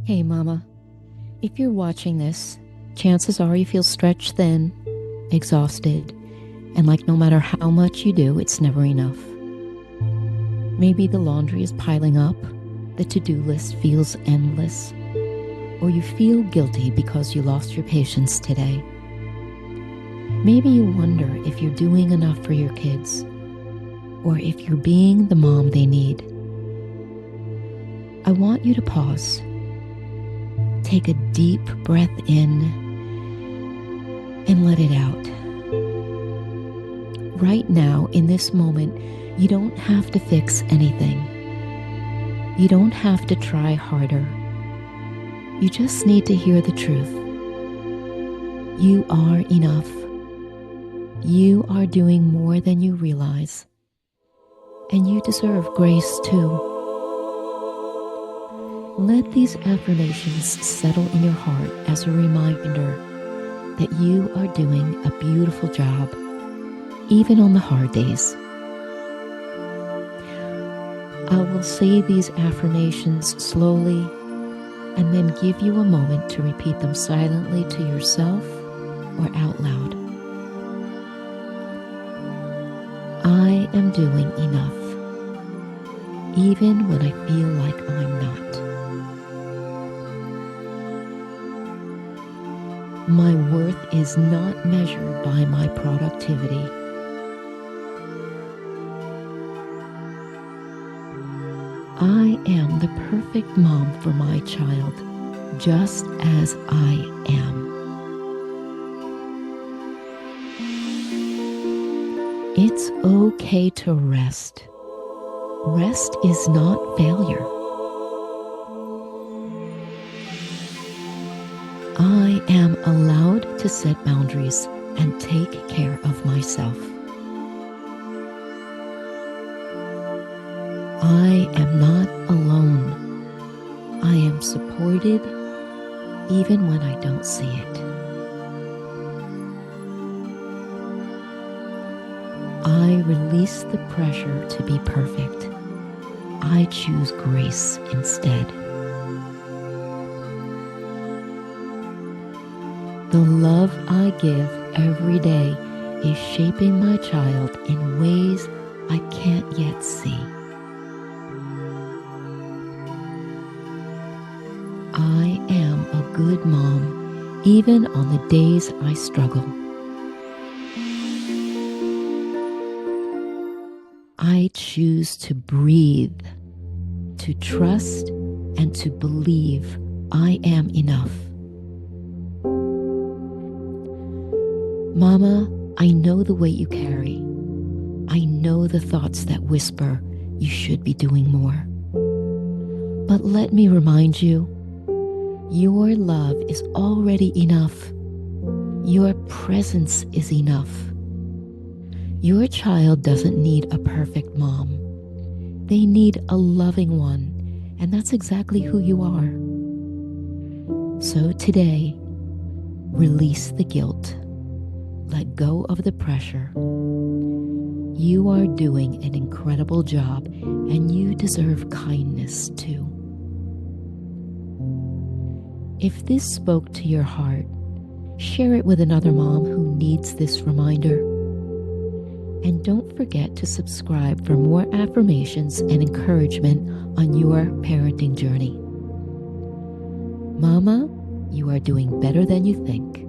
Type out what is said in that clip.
Hey, Mama. If you're watching this, chances are you feel stretched thin, exhausted, and like no matter how much you do, it's never enough. Maybe the laundry is piling up, the to-do list feels endless, or you feel guilty because you lost your patience today. Maybe you wonder if you're doing enough for your kids, or if you're being the mom they need. I want you to pause. Take a deep breath in and let it out. Right now, in this moment, you don't have to fix anything. You don't have to try harder. You just need to hear the truth. You are enough. You are doing more than you realize. And you deserve grace too. Let these affirmations settle in your heart as a reminder that you are doing a beautiful job, even on the hard days. I will say these affirmations slowly and then give you a moment to repeat them silently to yourself or out loud. I am doing enough, even when I feel like I'm not. My worth is not measured by my productivity. I am the perfect mom for my child, just as I am. It's okay to rest. Rest is not failure. I am allowed to set boundaries and take care of myself. I am not alone. I am supported even when I don't see it. I release the pressure to be perfect. I choose grace instead. The love I give every day is shaping my child in ways I can't yet see. I am a good mom, even on the days I struggle. I choose to breathe, to trust, and to believe I am enough. Mama, I know the weight you carry. I know the thoughts that whisper you should be doing more. But let me remind you, your love is already enough. Your presence is enough. Your child doesn't need a perfect mom. They need a loving one, and that's exactly who you are. So today, release the guilt. Let go of the pressure. You are doing an incredible job, and you deserve kindness too. If this spoke to your heart, share it with another mom who needs this reminder. And don't forget to subscribe for more affirmations and encouragement on your parenting journey. Mama, you are doing better than you think.